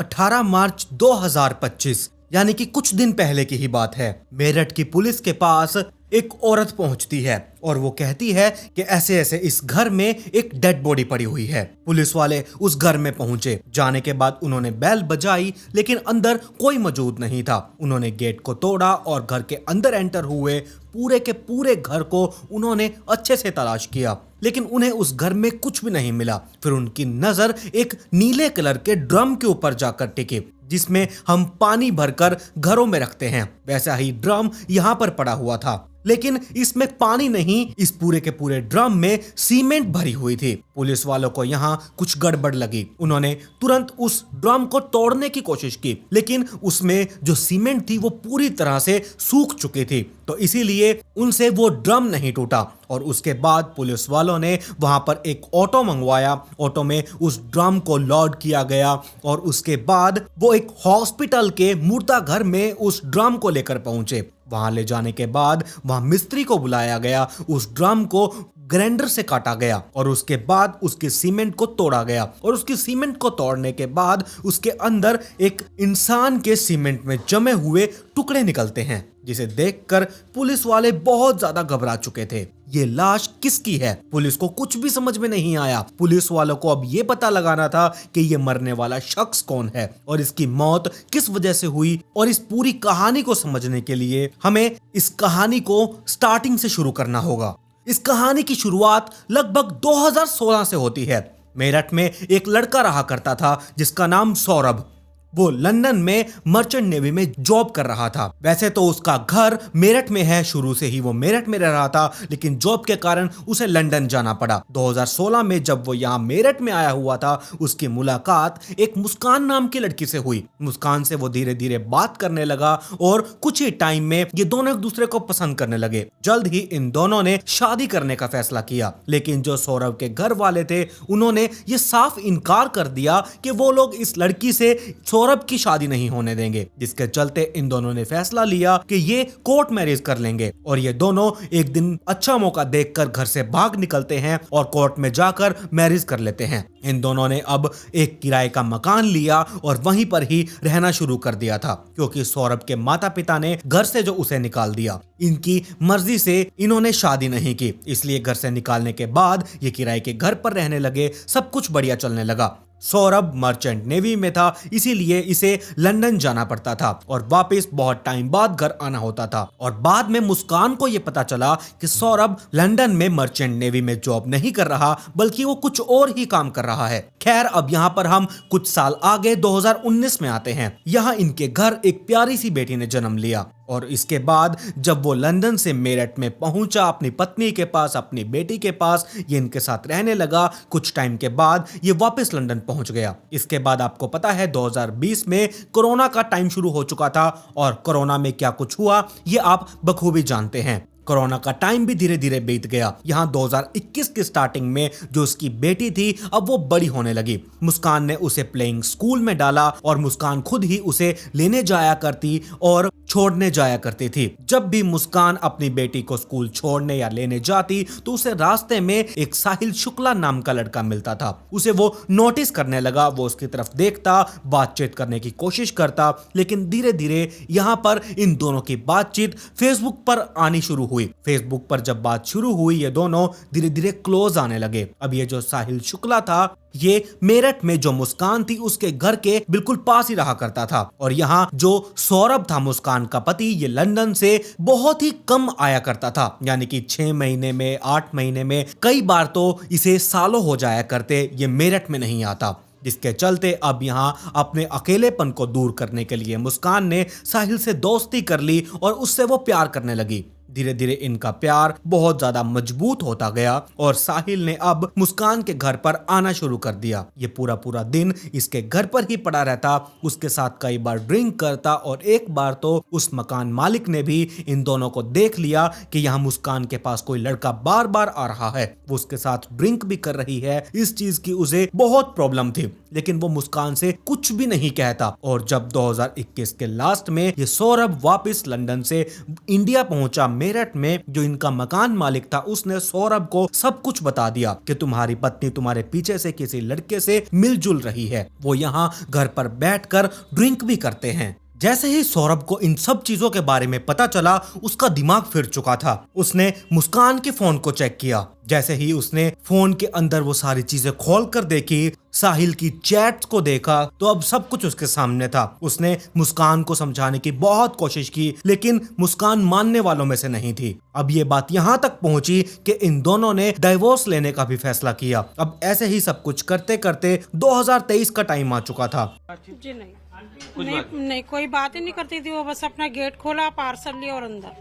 18 मार्च 2025 यानी कि कुछ दिन पहले की ही बात है। मेरठ की पुलिस के पास एक औरत पहुंचती है और वो कहती है कि ऐसे ऐसे इस घर में एक डेड बॉडी पड़ी हुई है। पुलिस वाले उस घर में पहुंचे। जाने के बाद उन्होंने बेल बजाई लेकिन अंदर कोई मौजूद नहीं था। उन्होंने गेट को तोड़ा और घर के अंदर एंटर हुए। पूरे के पूरे घर को उन्होंने अच्छे से तलाश किया लेकिन उन्हें उस घर में कुछ भी नहीं मिला। फिर उनकी नजर एक नीले कलर के ड्रम के ऊपर जाकर टिकी जिसमें हम पानी भरकर घरों में रखते हैं। वैसा ही ड्रम यहाँ पर पड़ा हुआ था लेकिन इसमें पानी नहीं, इस पूरे के पूरे ड्रम में सीमेंट भरी हुई थी। पुलिस वालों को यहाँ कुछ गड़बड़ लगी। उन्होंने तुरंत उस ड्रम को तोड़ने की कोशिश की लेकिन उसमें जो सीमेंट थी वो पूरी तरह से सूख चुकी थी, तो इसीलिए उनसे वो ड्रम नहीं टूटा। और उसके बाद पुलिस वालों ने वहां पर एक ऑटो मंगवाया। ऑटो में उस ड्रम को लोड किया गया और उसके बाद वो एक हॉस्पिटल के मुर्दा घर में उस ड्रम को लेकर पहुंचे। वहां ले जाने के बाद वहां मिस्त्री को बुलाया गया। उस ड्रम को ग्राइंडर से काटा गया और उसके बाद उसके सीमेंट को तोड़ा गया और उसकी सीमेंट को तोड़ने के बाद उसके अंदर एक इंसान के सीमेंट में जमे हुए टुकड़े निकलते हैं, जिसे देखकर पुलिस वाले बहुत ज्यादा घबरा चुके थे। ये लाश किसकी है? पुलिस को कुछ भी समझ में नहीं आया। पुलिस वालों को अब ये पता लगाना था कि ये मरने वाला शख्स कौन है और इसकी मौत किस वजह से हुई। और इस पूरी कहानी को समझने के लिए हमें इस कहानी को स्टार्टिंग से शुरू करना होगा। इस कहानी की शुरुआत लगभग 2016 से होती है। मेरठ में एक लड़का रहा करता था जिसका नाम सौरभ। वो लंदन में मर्चेंट नेवी में जॉब कर रहा था। वैसे तो उसका घर मेरठ में है, शुरू से ही वो मेरठ में रह रहा था लेकिन जॉब के कारण उसे लंदन जाना पड़ा। 2016 में जब वो यहाँ मेरठ में आया हुआ था उसकी मुलाकात एक मुस्कान नाम की लड़की से हुई। मुस्कान से वो धीरे धीरे बात करने लगा और कुछ ही टाइम में ये दोनों एक दूसरे को पसंद करने लगे। जल्द ही इन दोनों ने शादी करने का फैसला किया लेकिन जो सौरभ के घर वाले थे उन्होंने ये साफ इनकार कर दिया कि वो लोग इस लड़की से सौरभ की शादी नहीं होने देंगे, जिसके चलते इन दोनों ने फैसला लिया कि ये कोर्ट मैरिज कर लेंगे। और ये दोनों एक दिन अच्छा मौका देखकर घर से भाग निकलते हैं और कोर्ट में जाकर मैरिज कर लेते हैं। इन दोनों ने अब एक किराए का मकान लिया और वहीं पर ही रहना शुरू कर दिया था क्योंकि सौरभ के माता पिता ने घर से जो उसे निकाल दिया। इनकी मर्जी से इन्होंने शादी नहीं की, इसलिए घर से निकालने के बाद ये किराए के घर पर रहने लगे। सब कुछ बढ़िया चलने लगा। सौरभ मर्चेंट नेवी में था इसीलिए इसे लंदन जाना पड़ता था और वापस बहुत टाइम बाद घर आना होता था। और बाद में मुस्कान को यह पता चला कि सौरभ लंदन में मर्चेंट नेवी में जॉब नहीं कर रहा बल्कि वो कुछ और ही काम कर रहा है। खैर, अब यहाँ पर हम कुछ साल आगे 2019 में आते हैं। यहाँ इनके घर एक प्यारी सी बेटी ने जन्म लिया और इसके बाद जब वो लंदन से मेरठ में पहुंचा अपनी पत्नी के पास, अपनी बेटी के पास, ये इनके साथ रहने लगा। कुछ टाइम के बाद ये वापस लंदन पहुंच गया। इसके बाद आपको पता है 2020 में कोरोना का टाइम शुरू हो चुका था और कोरोना में क्या कुछ हुआ ये आप बखूबी जानते हैं। कोरोना का टाइम भी धीरे धीरे बीत गया। यहाँ 2021 की स्टार्टिंग में जो उसकी बेटी थी अब वो बड़ी होने लगी। मुस्कान ने उसे प्लेइंग स्कूल में डाला और मुस्कान खुद ही उसे लेने जाया करती और छोड़ने जाया करती थी। जब भी मुस्कान अपनी बेटी को स्कूल छोड़ने या लेने जाती तो उसे रास्ते में एक साहिल शुक्ला नाम का लड़का मिलता था। उसे वो नोटिस करने लगा। वो उसकी तरफ देखता, बातचीत करने की कोशिश करता लेकिन धीरे धीरे यहाँ पर इन दोनों की बातचीत फेसबुक पर आनी शुरू हुई। फेसबुक पर जब बात शुरू हुई ये दोनों धीरे धीरे क्लोज आने लगे। अब ये जो साहिल शुक्ला था ये मेरठ में जो मुस्कान थी उसके घर के बिल्कुल पास ही रहा करता था और यहाँ जो सौरभ था मुस्कान का पति ये लंदन से बहुत ही कम आया करता था, यानी कि 6 महीने में, 8 महीने में, कई बार तो इसे सालों हो जाया करते ये मेरठ में नहीं आता। जिसके चलते अब यहाँ अपने अकेलेपन को दूर करने के लिए मुस्कान ने साहिल से दोस्ती कर ली और उससे वो प्यार करने लगी। धीरे धीरे इनका प्यार बहुत ज्यादा मजबूत होता गया और साहिल ने अब मुस्कान के घर पर आना शुरू कर दिया। ये पूरा पूरा दिन इसके घर पर ही पड़ा रहता, उसके साथ कई बार ड्रिंक करता और एक बार तो उस मकान मालिक ने भी इन दोनों को देख लिया कि यहाँ मुस्कान के पास कोई लड़का बार बार आ रहा है, वो उसके साथ ड्रिंक भी कर रही है। इस चीज की उसे बहुत प्रॉब्लम थी लेकिन वो मुस्कान से कुछ भी नहीं कहता। और जब 2021 के लास्ट में ये सौरभ वापस लंदन से इंडिया पहुंचा मेरठ में, जो इनका मकान मालिक था उसने सौरभ को सब कुछ बता दिया कि तुम्हारी पत्नी तुम्हारे पीछे से किसी लड़के से मिलजुल रही है, वो यहाँ घर पर बैठकर ड्रिंक भी करते हैं। जैसे ही सौरभ को इन सब चीजों के बारे में पता चला, उसका दिमाग फिर चुका था। उसने मुस्कान के फोन को चेक किया। जैसे ही उसने फोन के अंदर वो सारी चीजें खोल कर देखी, साहिल की चैट्स को देखा, तो अब सब कुछ उसके सामने था। उसने मुस्कान को समझाने की बहुत कोशिश की, लेकिन मुस्कान मानने वालों में से नहीं थी। अब ये बात यहाँ तक पहुंची कि इन दोनों ने डाइवोर्स लेने का भी फैसला किया। अब ऐसे ही सब कुछ करते करते 2023 का टाइम आ चुका था। जी नहीं, कोई बात ही नहीं करती थी। वो बस अपना गेट खोला, पार्सल लिया और अंदर,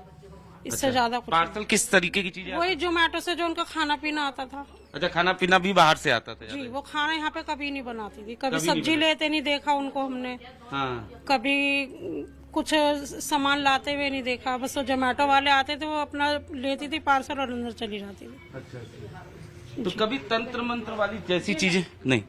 इससे ज्यादा कुछ। पार्सल किस तरीके की चीजें? वही जोमेटो से जो उनका खाना पीना आता था। अच्छा, खाना पीना भी बाहर से आता था? जी, वो खाना यहाँ पे कभी नहीं बनाती थी। कभी सब्जी लेते नहीं देखा उनको हमने। हाँ। कभी कुछ सामान लाते हुए नहीं देखा। बस वो जोमेटो वाले आते थे, वो अपना लेती थी पार्सल और अंदर चली जाती थी। अच्छा। तो कभी तंत्र मंत्र वाली जैसी चीजें नहीं?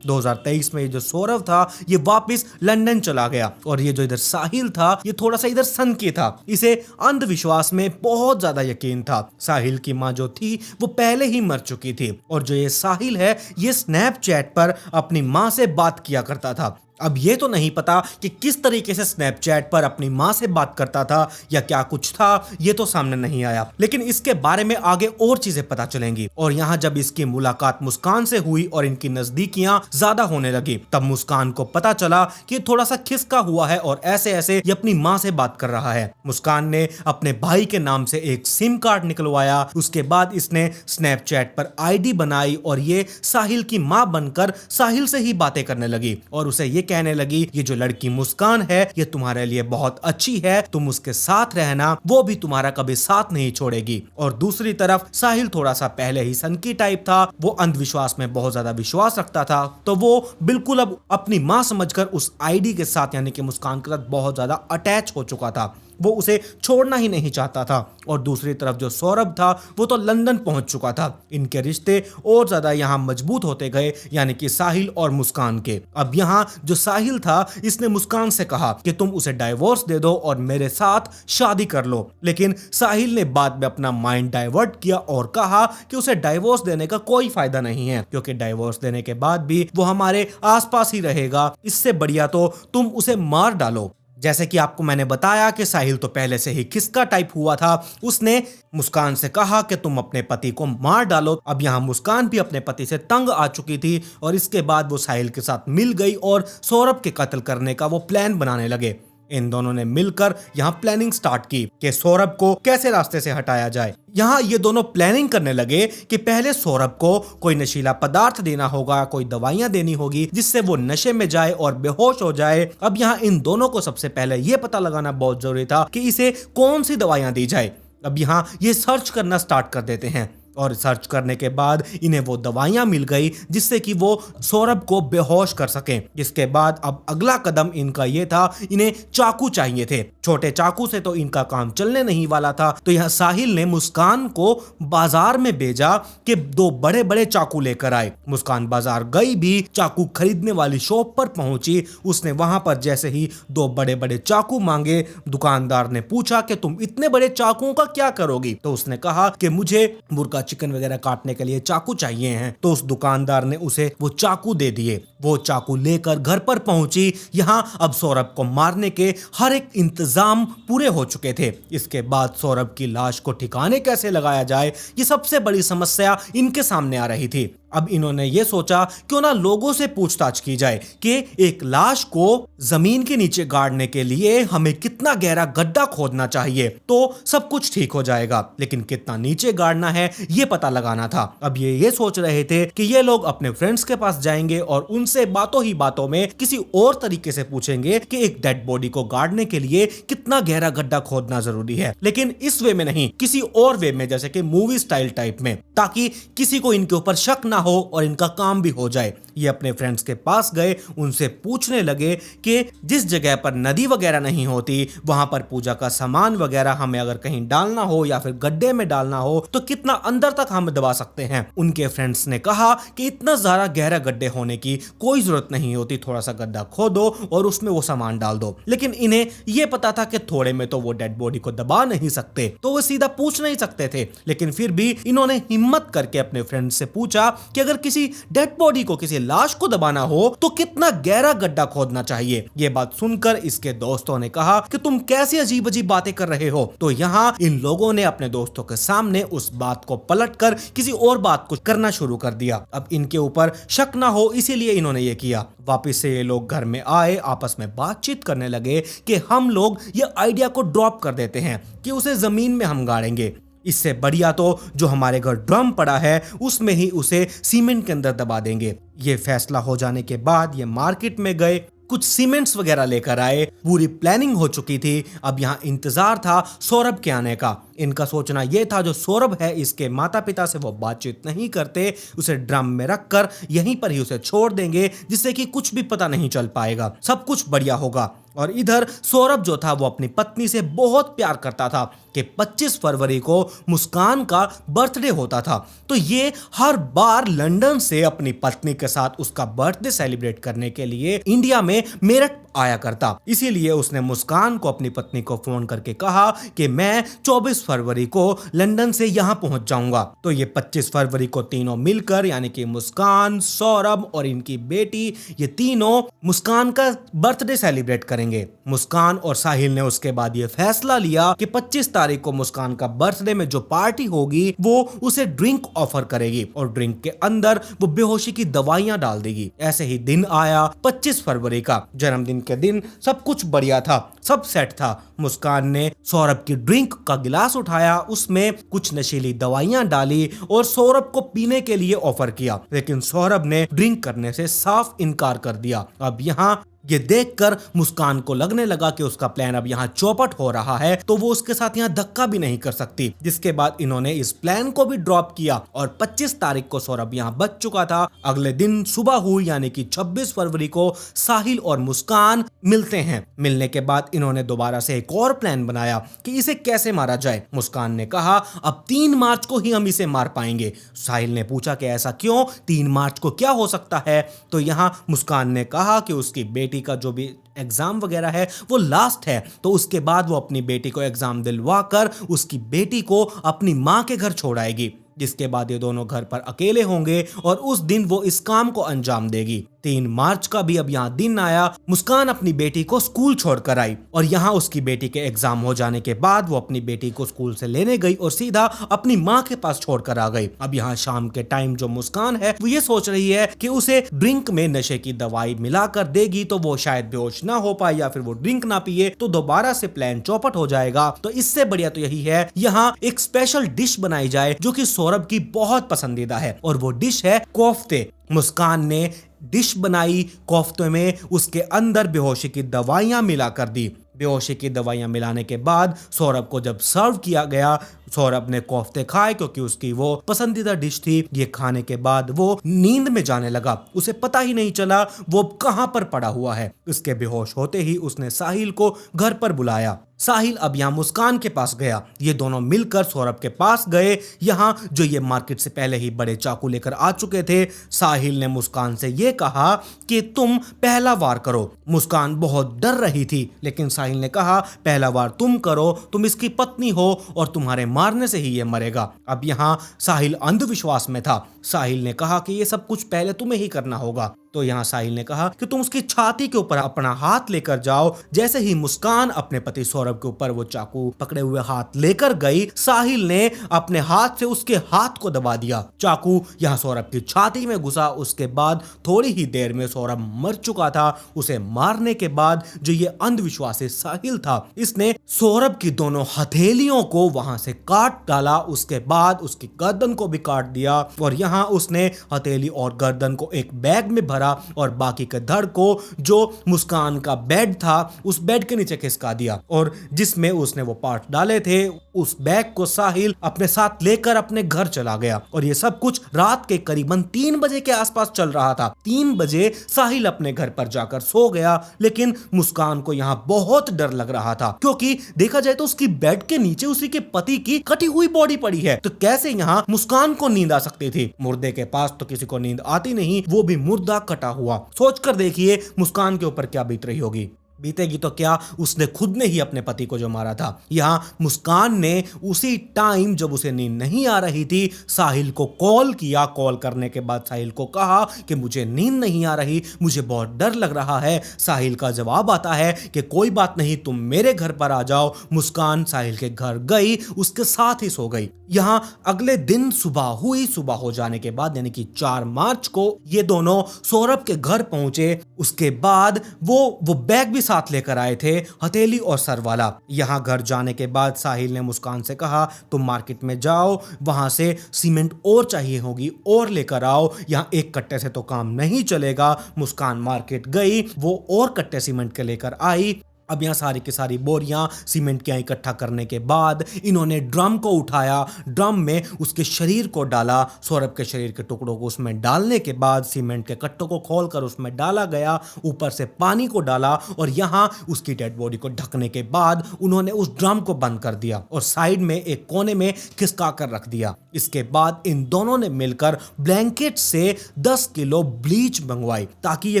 2023 में जो सौरभ था ये वापस लंदन चला गया, और ये जो इधर साहिल था ये थोड़ा सा इधर सनकी था। इसे अंधविश्वास में बहुत ज्यादा यकीन था। साहिल की माँ जो थी वो पहले ही मर चुकी थी, और जो ये साहिल है ये स्नैपचैट पर अपनी माँ से बात किया करता था। अब ये तो नहीं पता कि किस तरीके से स्नैपचैट पर अपनी माँ से बात करता था या क्या कुछ था, ये तो सामने नहीं आया, लेकिन इसके बारे में आगे और चीजें पता चलेंगी। और यहाँ जब इसकी मुलाकात मुस्कान से हुई और इनकी नजदीकियां ज्यादा होने लगी, तब मुस्कान को पता चला कि थोड़ा सा खिसका हुआ है और ऐसे ऐसे ये अपनी माँ से बात कर रहा है। मुस्कान ने अपने भाई के नाम से एक सिम कार्ड निकलवाया। उसके बाद इसने स्नैपचैट पर आईडी बनाई और ये साहिल की माँ बनकर साहिल से ही बातें करने लगी, और उसे ये कहने लगी ये जो लड़की मुस्कान है ये तुम्हारे लिए बहुत अच्छी है, तुम उसके साथ रहना, वो भी तुम्हारा कभी साथ नहीं छोड़ेगी। और दूसरी तरफ साहिल थोड़ा सा पहले ही सनकी टाइप था, वो अंधविश्वास में बहुत ज्यादा विश्वास रखता था, तो वो बिल्कुल अब अपनी माँ समझकर उस आईडी के साथ यानी कि मुस्कान के साथ बहुत ज्यादा अटैच हो चुका था। वो उसे छोड़ना ही नहीं चाहता था। और दूसरी तरफ जो सौरभ था वो तो लंदन पहुंच चुका था। इनके रिश्ते और ज्यादा यहाँ मजबूत होते गए, यानी कि साहिल और मुस्कान के। अब यहाँ जो साहिल था इसने मुस्कान से कहा कि तुम उसे डाइवोर्स दे दो और मेरे साथ शादी कर लो, लेकिन साहिल ने बाद में अपना माइंड डाइवर्ट किया और कहा कि उसे डाइवोर्स देने का कोई फायदा नहीं है, क्योंकि डाइवोर्स देने के बाद भी वो हमारे आसपास ही रहेगा, इससे बढ़िया तो तुम उसे मार डालो। जैसे कि आपको मैंने बताया कि साहिल तो पहले से ही खिसका टाइप हुआ था। उसने मुस्कान से कहा कि तुम अपने पति को मार डालो। अब यहाँ मुस्कान भी अपने पति से तंग आ चुकी थी, और इसके बाद वो साहिल के साथ मिल गई और सौरभ के कत्ल करने का वो प्लान बनाने लगे। इन दोनों ने मिलकर यहाँ प्लानिंग स्टार्ट की कि सौरभ को कैसे रास्ते से हटाया जाए। यहाँ ये दोनों प्लानिंग करने लगे कि पहले सौरभ को कोई नशीला पदार्थ देना होगा, कोई दवाइयां देनी होगी जिससे वो नशे में जाए और बेहोश हो जाए। अब यहाँ इन दोनों को सबसे पहले ये पता लगाना बहुत जरूरी था कि इसे कौन सी दवाइयां दी जाए। अब यहाँ ये सर्च करना स्टार्ट कर देते हैं, और सर्च करने के बाद इन्हें वो दवाइयां मिल गई जिससे कि वो सौरभ को बेहोश कर सकें। जिसके बाद अब अगला कदम इनका ये था, इन्हें चाकू चाहिए थे। छोटे चाकू से तो इनका काम चलने नहीं वाला था, तो यह साहिल ने मुस्कान को बाजार में भेजा कि 2 बड़े बड़े चाकू लेकर आए। मुस्कान बाजार गई भी, चाकू खरीदने वाली शॉप पर पहुंची। उसने वहां पर जैसे ही 2 बड़े बड़े चाकू मांगे, दुकानदार ने पूछा कि तुम इतने बड़े चाकुओं का क्या करोगी? तो उसने कहा कि मुझे मुर्गा चिकन वगैरह काटने के लिए चाकू चाहिए हैं। तो उस दुकानदार ने उसे वो चाकू दे दिए। वो चाकू लेकर घर पर पहुंची। यहाँ अब सौरभ को मारने के हर एक इंतजाम पूरे हो चुके थे। इसके बाद सौरभ की लाश को ठिकाने कैसे लगाया जाए, ये सबसे बड़ी समस्या इनके सामने आ रही थी। अब इन्होंने ये सोचा क्यों ना लोगों से पूछताछ की जाए कि एक लाश को जमीन के नीचे गाड़ने के लिए हमें कितना गहरा गड्ढा खोदना चाहिए, तो सब कुछ ठीक हो जाएगा, लेकिन कितना नीचे गाड़ना है ये पता लगाना था। अब ये सोच रहे थे कि ये लोग अपने फ्रेंड्स के पास जाएंगे और उनसे बातों ही बातों में किसी और तरीके से पूछेंगे कि एक डेड बॉडी को गाड़ने के लिए कितना गहरा गड्ढा खोदना जरूरी है, लेकिन इस वे में नहीं, किसी और वे में, जैसे कि मूवी स्टाइल टाइप में, ताकि किसी को इनके ऊपर शक ना हो और इनका काम भी हो जाए। ये अपने फ्रेंड्स के पास गए, उनसे पूछने लगे कि जिस जगह पर नदी वगैरह नहीं होती वहां पर पूजा का सामान वगैरह हमें अगर कहीं डालना हो या फिर गड्ढे में डालना हो तो कितना अंदर तक हम दबा सकते हैं। उनके फ्रेंड्स ने कहा कि इतना ज्यादा गहरा गड्ढे होने की कोई जरूरत नहीं होती, थोड़ा सा गड्ढा खोदो और उसमें वो सामान डाल दो। लेकिन इन्हें यह पता था कि थोड़े में तो वो डेड बॉडी को दबा नहीं सकते, तो वो सीधा पूछ नहीं सकते थे। लेकिन फिर भी इन्होंने हिम्मत करके अपने फ्रेंड से पूछा कि अगर किसी डेड बॉडी को, किसी लाश को दबाना हो तो कितना गहरा गड्ढा खोदना चाहिए। ये बात सुनकर इसके दोस्तों ने कहा कि तुम कैसी अजीब अजीब बातें कर रहे हो। तो यहाँ इन लोगों ने अपने दोस्तों के सामने उस बात को पलटकर किसी और बात को करना शुरू कर दिया। अब इनके ऊपर शक ना हो इसीलिए इन्होंने ये किया। वापस से ये लोग घर में आए, आपस में बातचीत करने लगे कि हम लोग ये आइडिया को ड्रॉप कर देते हैं कि उसे जमीन में हम गाड़ेंगे। इससे बढ़िया तो जो हमारे घर ड्रम पड़ा है उसमें ही उसे सीमेंट के अंदर दबा देंगे। ये फैसला हो जाने के बाद ये मार्केट में गए, कुछ सीमेंट्स वगैरह लेकर आए। पूरी प्लानिंग हो चुकी थी। अब यहाँ इंतजार था सौरभ के आने का। इनका सोचना यह था जो सौरभ है इसके माता पिता से वो बातचीत नहीं करते, उसे ड्रम में रखकर यहीं पर ही उसे छोड़ देंगे जिससे कि कुछ भी पता नहीं चल पाएगा, सब कुछ बढ़िया होगा। और इधर सौरभ जो था वो अपनी पत्नी से बहुत प्यार करता था कि 25 फरवरी को मुस्कान का बर्थडे होता था, तो ये हर बार लंदन से अपनी पत्नी के साथ उसका बर्थडे सेलिब्रेट करने के लिए इंडिया में मेरठ आया करता। इसीलिए उसने मुस्कान को, अपनी पत्नी को फोन करके कहा कि मैं 24 फरवरी को लंदन से यहां पहुंच जाऊंगा। तो ये 25 फरवरी को तीनों मिलकर, यानी कि मुस्कान, सौरभ और इनकी बेटी, ये तीनों मुस्कान का बर्थडे सेलिब्रेट करेंगे। मुस्कान और साहिल ने उसके बाद ये फैसला लिया कि 25 तारीख को मुस्कान का बर्थडे में जो पार्टी होगी वो उसे ड्रिंक ऑफर करेगी और ड्रिंक के अंदर वो बेहोशी की दवाइयां डाल देगी। ऐसे ही दिन आया 25 फरवरी का, जन्मदिन के दिन सब कुछ बढ़िया था, सब सेट था। मुस्कान ने सौरभ की ड्रिंक का गिलास उठाया, उसमें कुछ नशीली दवाइयां डाली और सौरभ को पीने के लिए ऑफर किया, लेकिन सौरभ ने ड्रिंक करने से साफ इनकार कर दिया। अब यहाँ ये देखकर मुस्कान को लगने लगा कि उसका प्लान अब यहाँ चौपट हो रहा है, तो वो उसके साथ यहाँ धक्का भी नहीं कर सकती। जिसके बाद इन्होंने इस प्लान को भी ड्रॉप किया और 25 तारीख को सौरभ यहाँ बच चुका था। अगले दिन सुबह हुई, यानी कि 26 फरवरी को साहिल और मुस्कान मिलते हैं। मिलने के बाद इन्होंने दोबारा से एक और प्लान बनाया कि इसे कैसे मारा जाए। मुस्कान ने कहा अब 3 मार्च को ही हम इसे मार पाएंगे। साहिल ने पूछा कि ऐसा क्यों, 3 मार्च को क्या हो सकता है? तो यहाँ मुस्कान ने कहा कि उसकी बेटी का जो भी एग्जाम वगैरह है वो लास्ट है, तो उसके बाद वो अपनी बेटी को एग्जाम दिलवा कर उसकी बेटी को अपनी मां के घर छोड़ाएगी, जिसके बाद ये दोनों घर पर अकेले होंगे और उस दिन वो इस काम को अंजाम देगी। 3 मार्च का भी अब यहाँ दिन आया। मुस्कान अपनी बेटी को स्कूल छोड़कर आई और यहाँ उसकी बेटी के एग्जाम हो जाने के बाद वो अपनी बेटी को स्कूल से लेने गई और सीधा अपनी माँ के पास छोड़कर आ गई। अब यहाँ शाम के टाइम जो मुस्कान है वो ये सोच रही है कि उसे ड्रिंक में नशे की दवाई मिलाकर देगी तो वो शायद बेहोश ना हो पाए या फिर वो ड्रिंक ना पिए तो दोबारा से प्लान चौपट हो जाएगा। तो इससे बढ़िया तो यही है यहाँ एक स्पेशल डिश बनाई जाए जो कि सौरभ की बहुत पसंदीदा है और वो डिश है कोफ्ते। मुस्कान ने डिश बनाई, कोफ्ते में उसके अंदर बेहोशी की दवाइयां मिलाकर दी। बेहोशी की दवाइयां मिलाने के बाद सौरभ को जब सर्व किया गया, सौरभ ने कोफ्ते खाए क्योंकि उसकी वो पसंदीदा डिश थी। ये खाने के बाद वो नींद में जाने लगा, उसे पता ही नहीं चला वो कहां पर पड़ा हुआ है। उसके बेहोश होते ही उसने साहिल को घर पर बुलाया। साहिल अब यहाँ मुस्कान के पास गया। ये दोनों मिलकर सौरभ के पास गए, यहाँ जो ये मार्केट से पहले ही बड़े चाकू लेकर आ चुके थे। साहिल ने मुस्कान से ये कहा कि तुम पहला वार करो। मुस्कान बहुत डर रही थी, लेकिन साहिल ने कहा पहला वार तुम करो, तुम इसकी पत्नी हो और तुम्हारे मारने से ही ये मरेगा। अब यहाँ साहिल अंधविश्वास में था। साहिल ने कहा कि ये सब कुछ पहले तुम्हें ही करना होगा। तो यहाँ साहिल ने कहा कि तुम उसकी छाती के ऊपर अपना हाथ लेकर जाओ। जैसे ही मुस्कान अपने पति सौरभ के ऊपर वो चाकू पकड़े हुए हाथ लेकर गई, साहिल ने अपने हाथ से उसके हाथ को दबा दिया। चाकू यहाँ सौरभ की छाती में घुसा। उसके बाद थोड़ी ही देर में सौरभ मर चुका था। उसे मारने के बाद जो ये अंधविश्वासी साहिल था, इसने सौरभ की दोनों हथेलियों को वहां से काट डाला। उसके बाद उसकी गर्दन को भी काट दिया और यहाँ यहाँ उसने हथेली और गर्दन को एक बैग में भरा और बाकी के धड़ को जो मुस्कान का बेड था उस बेड के नीचे खिसका दिया, और जिसमें उसने वो पार्ट डाले थे उस बैग को साहिल अपने साथ लेकर अपने घर चला गया। और ये सब कुछ रात के करीबन 3 बजे के आसपास चल रहा था। 3 बजे साहिल अपने घर पर जाकर सो गया, लेकिन मुस्कान को यहाँ बहुत डर लग रहा था, क्योंकि देखा जाए तो उसकी बेड के नीचे उसी के पति की कटी हुई बॉडी पड़ी है, तो कैसे यहाँ मुस्कान को नींद आ सकती थी। मुर्दे के पास तो किसी को नींद आती नहीं, वो भी मुर्दा कटा हुआ। सोचकर देखिए मुस्कान के ऊपर क्या बीत रही होगी। बीतेगी तो क्या, उसने खुद ने ही अपने पति को जो मारा था। यहाँ मुस्कान ने उसी टाइम जब उसे नींद नहीं आ रही थी साहिल को कॉल किया। कॉल करने के बाद साहिल को कहा कि मुझे नींद नहीं आ रही, मुझे बहुत डर लग रहा है। साहिल का जवाब आता है कि कोई बात नहीं, तुम मेरे घर पर आ जाओ। मुस्कान साहिल के घर गई, उसके साथ ही सो गई। यहाँ अगले दिन सुबह हुई। सुबह हो जाने के बाद यानी कि 4 मार्च को ये दोनों सौरभ के घर पहुंचे। उसके बाद वो बैग भी साथ लेकर आए थे, हथेली और सर वाला। यहां घर जाने के बाद साहिल ने मुस्कान से कहा तुम मार्केट में जाओ, वहां से सीमेंट और चाहिए होगी और लेकर आओ, यहां एक कट्टे से तो काम नहीं चलेगा। मुस्कान मार्केट गई, वो और कट्टे सीमेंट के लेकर आई। अब यहाँ सारी की सारी बोरियां सीमेंट की इकट्ठा करने के बाद इन्होंने ड्रम को उठाया। ड्रम में उसके शरीर को डाला। सौरभ के शरीर के टुकड़ों को उसमें डालने के बाद सीमेंट के कट्टों को खोलकर उसमें डाला गया। ऊपर से पानी को डाला और यहाँ उसकी डेड बॉडी को ढकने के बाद उन्होंने उस ड्रम को बंद कर दिया और साइड में एक कोने में खिसका कर रख दिया। इसके बाद इन दोनों ने मिलकर ब्लैंकेट से 10 किलो ब्लीच मंगवाई ताकि ये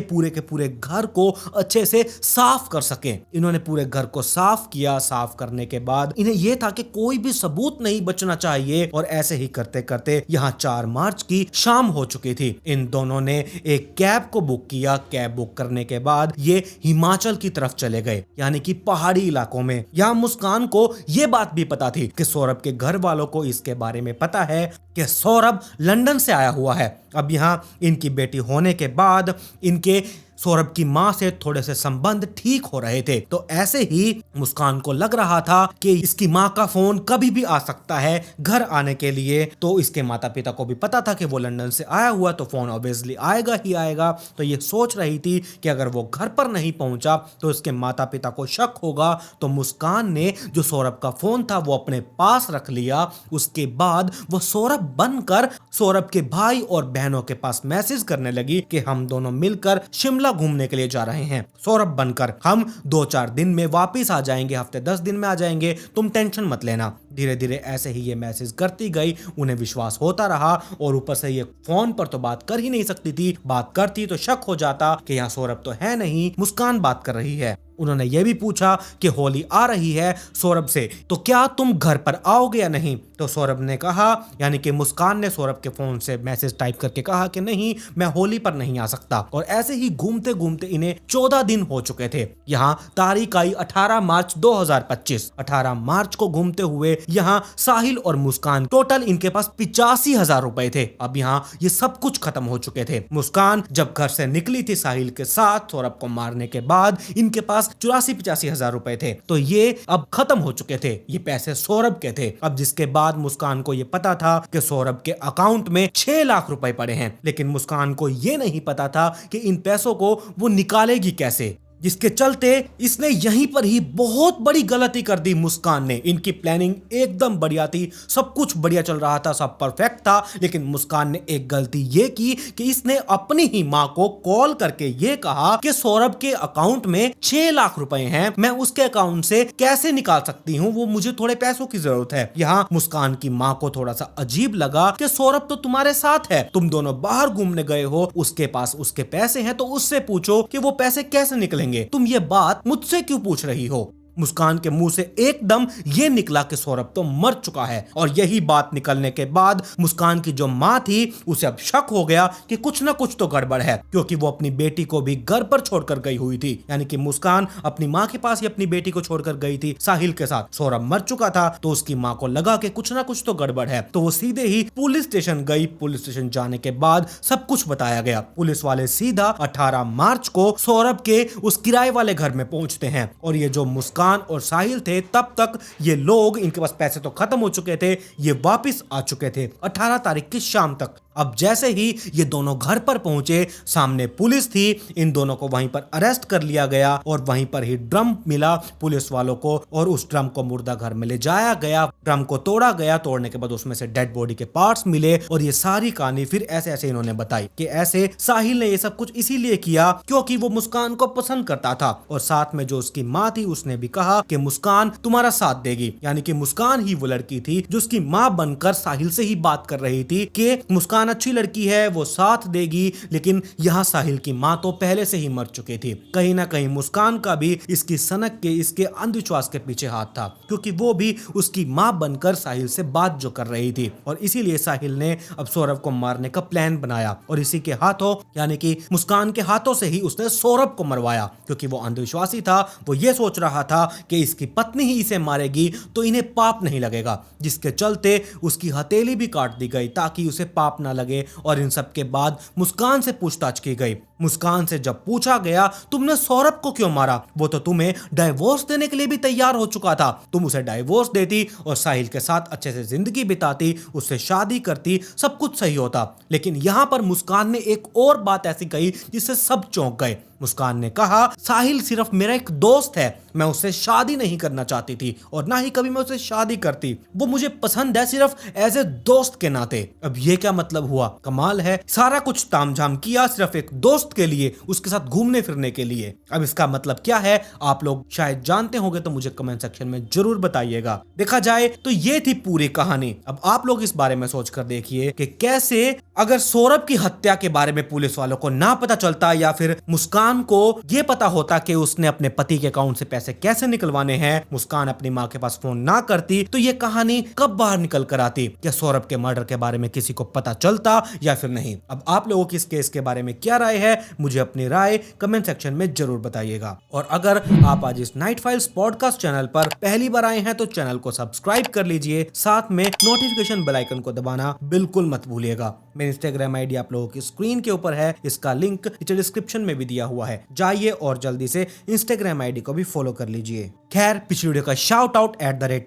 पूरे के पूरे घर को अच्छे से साफ कर सके। इन्होंने पूरे घर को साफ किया। साफ करने के बाद इन्हें यह था कि कोई भी सबूत नहीं बचना चाहिए, और ऐसे ही करते करते यहाँ 4 मार्च की शाम हो चुकी थी। इन दोनों ने एक कैब को बुक किया। कैब बुक करने के बाद ये हिमाचल की तरफ चले गए, यानी कि पहाड़ी इलाकों में। यहाँ मुस्कान को यह बात भी पता थी कि सौरभ के घर वालों को इसके बारे में पता है कि सौरभ लंदन से आया हुआ है। अब यहाँ इनकी बेटी होने के बाद इनके सौरभ की मां से थोड़े से संबंध ठीक हो रहे थे, तो ऐसे ही मुस्कान को लग रहा था कि इसकी मां का फोन कभी भी आ सकता है घर आने के लिए। तो इसके माता पिता को भी पता था कि वो लंदन से आया हुआ, तो फोन ऑब्वियसली आएगा ही आएगा। तो ये सोच रही थी कि अगर वो घर पर नहीं पहुंचा तो इसके माता पिता को शक होगा। तो मुस्कान ने जो सौरभ का फोन था वो अपने पास रख लिया। उसके बाद वो सौरभ बनकर सौरभ के भाई और बहनों के पास मैसेज करने लगी कि हम दोनों मिलकर शिमला घूमने के लिए जा रहे हैं। सौरभ बनकर हम 2-4 दिन में वापस आ जाएंगे, हफ्ते 10 दिन में आ जाएंगे, तुम टेंशन मत लेना। धीरे धीरे ऐसे ही ये मैसेज करती गई। उन्हें विश्वास होता रहा, और ऊपर से ये फोन पर तो बात कर ही नहीं सकती थी। बात करती तो शक हो जाता कि यहाँ सौरभ तो है नहीं, मुस्कान बात कर रही है। उन्होंने ये भी पूछा कि होली आ रही है सौरभ से, तो क्या तुम घर पर आओगे या नहीं। तो सौरभ ने कहा, यानी कि मुस्कान ने सौरभ के फोन से मैसेज टाइप करके कहा कि नहीं, मैं होली पर नहीं आ सकता। और ऐसे ही घूमते घूमते इन्हें 14 दिन हो चुके थे। यहाँ तारीख आई 18 मार्च 2025। 18 मार्च को घूमते हुए यहाँ साहिल और मुस्कान टोटल इनके पास 85,000 रुपए थे। अब यहाँ ये सब कुछ खत्म हो चुके थे। मुस्कान जब घर से निकली थी साहिल के साथ सौरभ को मारने के बाद, इनके पास 84-85,000 रुपए थे। तो ये अब खत्म हो चुके थे। ये पैसे सौरभ के थे। अब जिसके बाद मुस्कान को ये पता था कि सौरभ के अकाउंट में 6 लाख रुपए पड़े हैं, लेकिन मुस्कान को ये नहीं पता था कि इन पैसों को वो निकालेगी कैसे, जिसके चलते इसने यहीं पर ही बहुत बड़ी गलती कर दी। मुस्कान ने, इनकी प्लानिंग एकदम बढ़िया थी, सब कुछ बढ़िया चल रहा था, सब परफेक्ट था, लेकिन मुस्कान ने एक गलती ये की कि इसने अपनी ही मां को कॉल करके ये कहा कि सौरभ के अकाउंट में 6 लाख रुपए हैं, मैं उसके अकाउंट से कैसे निकाल सकती हूँ, वो मुझे थोड़े पैसों की जरूरत है। यहाँ मुस्कान की मां को थोड़ा सा अजीब लगा कि सौरभ तो तुम्हारे साथ है, तुम दोनों बाहर घूमने गए हो, उसके पास उसके पैसे हैं, तो उससे पूछो कि वो पैसे कैसे निकलेंगे, तुम ये बात मुझसे क्यों पूछ रही हो। मुस्कान के मुंह से एकदम ये निकला कि सौरभ तो मर चुका है। और यही बात निकलने के बाद मुस्कान की जो मां थी उसे अब शक हो गया कि कुछ ना कुछ तो गड़बड़ है, क्योंकि वो अपनी बेटी को भी घर पर छोड़कर गई हुई थी। यानी कि मुस्कान अपनी मां के पास ही अपनी बेटी को छोड़कर गई थी साहिल के साथ। सौरभ मर चुका था, तो उसकी मां को लगा कि कुछ ना कुछ तो गड़बड़ है, तो वो सीधे ही पुलिस स्टेशन गई। पुलिस स्टेशन जाने के बाद सब कुछ बताया गया। पुलिस वाले सीधा 18 मार्च को सौरभ के उस किराए वाले घर में पहुंचते हैं, और ये जो मुस्कान और साहिल थे, तब तक ये लोग, इनके पास पैसे तो खत्म हो चुके थे, ये वापस आ चुके थे 18 तारीख की शाम तक। अब जैसे ही ये दोनों घर पर पहुंचे, सामने पुलिस थी। इन दोनों को वहीं पर अरेस्ट कर लिया गया और वहीं पर ही ड्रम मिला पुलिस वालों को और उस ड्रम को मुर्दा घर में ले जाया गया। ड्रम को तोड़ा गया, तोड़ने के बाद उसमें से डेड बॉडी के पार्ट्स मिले और ये सारी कहानी फिर ऐसे ऐसे इन्होंने बताई कि ऐसे साहिल ने ये सब कुछ इसीलिए किया क्योंकि वो मुस्कान को पसंद करता था और साथ में जो उसकी माँ थी उसने भी कहा कि मुस्कान तुम्हारा साथ देगी, यानी कि मुस्कान ही वो लड़की थी जो उसकी माँ बनकर साहिल से ही बात कर रही थी कि मुस्कान अच्छी लड़की है, वो साथ देगी। लेकिन यहाँ साहिल की माँ तो पहले से ही मर चुकी थी। कहीं ना कहीं मुस्कान का भी इसकी सनक के, इसके अंधविश्वास के पीछे हाथ था क्योंकि वो भी उसकी माँ बनकर साहिल से बात जो कर रही थी और इसीलिए साहिल ने अब सौरभ को मारने का प्लान बनाया और इसी के हाथों यानी कि मुस्कान के हाथों से ही उसने सौरभ को मरवाया क्योंकि वो अंधविश्वासी था। वो ये सोच रहा था कि इसकी पत्नी ही इसे मारेगी तो इन्हें पाप नहीं लगेगा, जिसके चलते उसकी हथेली भी काट दी गई ताकि उसे पाप ना लगे। और इन सब के बाद मुस्कान से पूछताछ की गई। मुस्कान से जब पूछा गया तुमने सौरभ को क्यों मारा, वो तो तुम्हें डाइवोर्स देने के लिए भी तैयार हो चुका था, तुम उसे डाइवोर्स देती और साहिल के साथ अच्छे से जिंदगी बिताती, उससे शादी करती, सब कुछ सही होता। लेकिन यहाँ पर मुस्कान ने एक और बात ऐसी कही जिससे सब चौंक गए। मुस्कान ने कहा साहिल सिर्फ मेरा एक दोस्त है, मैं उससे शादी नहीं करना चाहती थी और ना ही कभी मैं उससे शादी करती, वो मुझे पसंद है सिर्फ एज ए दोस्त के नाते। अब ये क्या मतलब हुआ, कमाल है, सारा कुछ तामझाम किया सिर्फ एक दोस्त के लिए, उसके साथ घूमने फिरने के लिए। अब इसका मतलब क्या है आप लोग शायद जानते होंगे तो मुझे कमेंट सेक्शन में जरूर बताइएगा। देखा जाए तो ये थी पूरी कहानी। अब आप लोग इस बारे में सोचकर देखिए कि कैसे अगर सौरभ की हत्या के बारे में पुलिस वालों को ना पता चलता या फिर मुस्कान को ये पता होता कि उसने अपने पति के अकाउंट से पैसे कैसे निकलवाने हैं, मुस्कान अपनी माँ के पास फोन ना करती तो ये कहानी कब बाहर निकल कर आती, क्या सौरभ के मर्डर के बारे में किसी को पता चलता या फिर नहीं। अब आप लोगों की इस केस के बारे में क्या राय है, मुझे अपनी राय कमेंट सेक्शन में जरूर बताइएगा। और अगर आप आज इस नाइट फाइल्स पॉडकास्ट चैनल पर पहली बार आए हैं तो चैनल को सब्सक्राइब कर लीजिए, साथ में नोटिफिकेशन बेल आइकन को दबाना बिल्कुल मत भूलिएगा। मेरी इंस्टाग्राम आईडी आप लोगों की स्क्रीन के ऊपर है, इसका लिंक नीचे डिस्क्रिप्शन में भी दिया हुआ है, जाइए और जल्दी से इंस्टाग्राम आईडी को भी फॉलो कर लीजिए। खैर पिछली वीडियो का शाउट आउट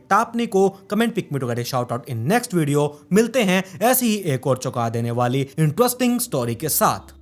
@तापनी को comment pick me to get shout out in next video. मिलते हैं ऐसी ही एक और चौंका देने वाली इंटरेस्टिंग स्टोरी के साथ।